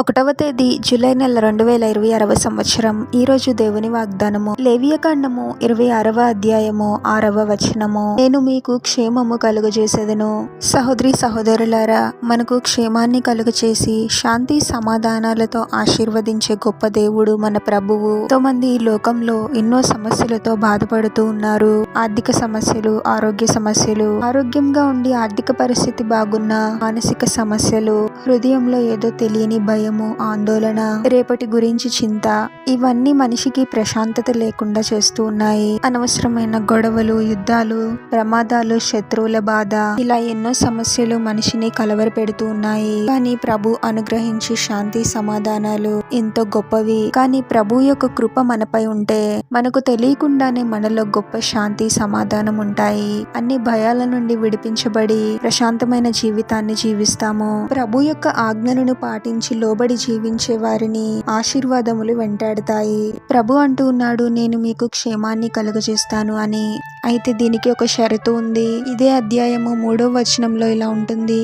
ఒకటవ తేదీ జూలై నెల 2026 సంవత్సరం. ఈరోజు దేవుని వాగ్దానము. లేవియకాండము 26వ అధ్యాయము 6వ వచనము. నేను మీకు క్షేమము కలుగజేసేదను. సహోదరి సహోదరులారా, మనకు క్షేమాన్ని కలుగచేసి శాంతి సమాధానాలతో ఆశీర్వదించే గొప్ప దేవుడు మన ప్రభువు. ఎంతోమంది ఈ లోకంలో ఎన్నో సమస్యలతో బాధపడుతూ ఉన్నారు. ఆర్థిక సమస్యలు, ఆరోగ్య సమస్యలు, ఆరోగ్యంగా ఉండి ఆర్థిక పరిస్థితి బాగున్నా మానసిక సమస్యలు, హృదయంలో ఏదో తెలియని భయము, ఆందోళన, రేపటి గురించి చింత, ఇవన్నీ మనిషికి ప్రశాంతత లేకుండా చేస్తూ ఉన్నాయి. అనవసరమైన గొడవలు, యుద్ధాలు, ప్రమాదాలు, శత్రువుల బాధ, ఇలా ఎన్నో సమస్యలు మనిషిని కలవర పెడుతూ ఉన్నాయి. కానీ ప్రభు అనుగ్రహించి శాంతి సమాధానాలు ఎంతో గొప్పవి. కానీ ప్రభు యొక్క కృప మనపై ఉంటే మనకు తెలియకుండానే మనలో గొప్ప శాంతి సమాధానం ఉంటాయి. అన్ని భయాల నుండి విడిపించబడి ప్రశాంతమైన జీవితాన్ని జీవిస్తాము. ప్రభు యొక్క ఆజ్ఞలను పాటించి లోబడి జీవించే వారిని ఆశీర్వాదములు వెంటాడుతాయి. ప్రభు అంటూ ఉన్నాడు, నేను మీకు క్షేమాన్ని కలుగజేస్తాను అని. అయితే దీనికి ఒక షరతు ఉంది. ఇదే అధ్యాయము 3వ వచనంలో ఇలా ఉంటుంది,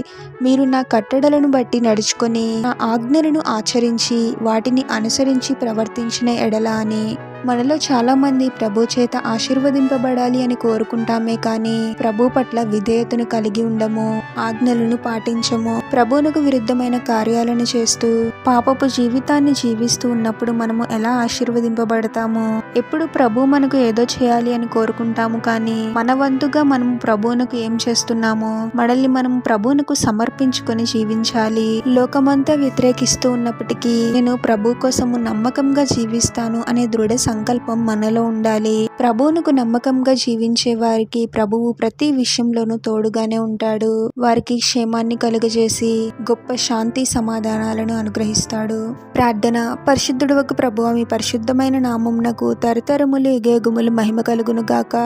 మీరు నా కట్టడలను బట్టి నడుచుకొని నా ఆజ్ఞలను ఆచరించి వాటిని అనుసరించి ప్రవర్తించిన ఎడల అని. మనలో చాలా మంది ప్రభు చేత ఆశీర్వదింపబడాలి అని కోరుకుంటామే కానీ ప్రభు పట్ల విధేయతను కలిగి ఉండము, ఆజ్ఞలను పాటించము. ప్రభువునకు విరుద్ధమైన కార్యాలను చేస్తూ పాపపు జీవితాన్ని జీవిస్తూ ఉన్నప్పుడు మనము ఎలా ఆశీర్వదింపబడతాము? ఎప్పుడు ప్రభు మనకు ఏదో చేయాలి అని కోరుకుంటాము కానీ మన వంతుగా మనము ప్రభువునకు ఏం చేస్తున్నాము? మనల్ని మనం ప్రభువునకు సమర్పించుకొని జీవించాలి. లోకమంతా వ్యతిరేకిస్తూ ఉన్నప్పటికీ నేను ప్రభు కోసము నమ్మకంగా జీవిస్తాను అనే దృఢ సంకల్పం మనలో ఉండాలి. ప్రభువునకు నమ్మకంగా జీవించే వారికి ప్రభువు ప్రతి విషయంలోనూ తోడుగానే ఉంటాడు. వారికి క్షేమాన్ని కలుగజేసి గొప్ప శాంతి సమాధానాలను అనుగ్రహిస్తాడు. ప్రార్థన. పరిశుద్ధుడవకు ప్రభువా, మీ పరిశుద్ధమైన నామమునకు తరతరములు యుగయుగములు మహిమ కలుగును గాక.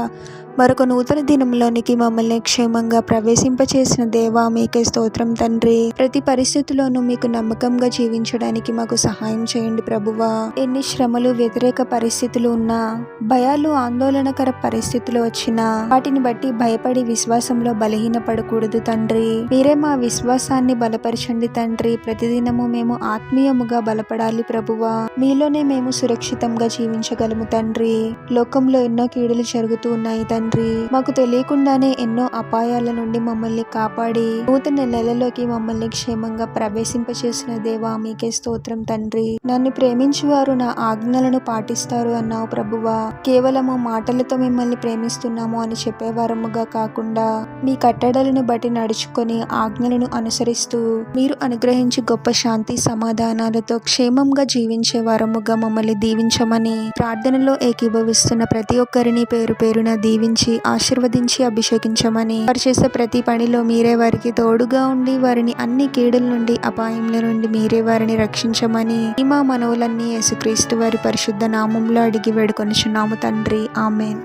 మరొక నూతన దినంలోనికి మమ్మల్ని క్షేమంగా ప్రవేశింపచేసిన దేవా, మీకే స్తోత్రం తండ్రి. ప్రతి పరిస్థితిలోనూ మీకు నమ్మకంగా జీవించడానికి మాకు సహాయం చేయండి ప్రభువా. ఎన్ని శ్రమలు, వ్యతిరేక పరిస్థితులు ఉన్నా, భయాలు, ఆందోళనకర పరిస్థితులు వచ్చినా వాటిని బట్టి భయపడి విశ్వాసంలో బలహీనపడకూడదు తండ్రి. మీరే మా విశ్వాసాన్ని బలపరచండి తండ్రి. ప్రతిదినము మేము ఆత్మీయముగా బలపడాలి ప్రభువా. మీలోనే మేము సురక్షితంగా జీవించగలము తండ్రి. లోకంలో ఎన్నో కీడులు జరుగుతూ ఉన్నాయి తండ్రి. మాకు తెలియకుండానే ఎన్నో అపాయాల నుండి మమ్మల్ని కాపాడి నూతన నెలలోకి మమ్మల్ని క్షేమంగా ప్రవేశింపచేసిన దేవా, మీకే స్తోత్రం తండ్రి. నన్ను ప్రేమించు వారు నా ఆజ్ఞలను పాటిస్తారు అన్నావు ప్రభువా. కేవలము మాటలతో మిమ్మల్ని ప్రేమిస్తున్నాము అని చెప్పేవారముగా కాకుండా మీ కట్టడలను బట్టి నడుచుకొని ఆజ్ఞలను అనుసరిస్తూ మీరు అనుగ్రహించి గొప్ప శాంతి సమాధానాలతో క్షేమంగా జీవించే వారముగా మమ్మల్ని దీవించమని ప్రార్థనలో ఏకీభవిస్తున్న ప్రతి ఒక్కరిని పేరు పేరున దీవించి ఆశీర్వదించి అభిషేకించమని, వారు చేసే ప్రతి పనిలో మీరే వారికి తోడుగా ఉండి వారిని అన్ని కీడుల నుండి, అపాయముల నుండి మీరే వారిని రక్షించమని మా మనవులన్నీ యేసుక్రీస్తు వారి పరిశుద్ధ నామంలో అడిగి వేడుకొనుచున్నాము తండ్రి. ఆమేన్.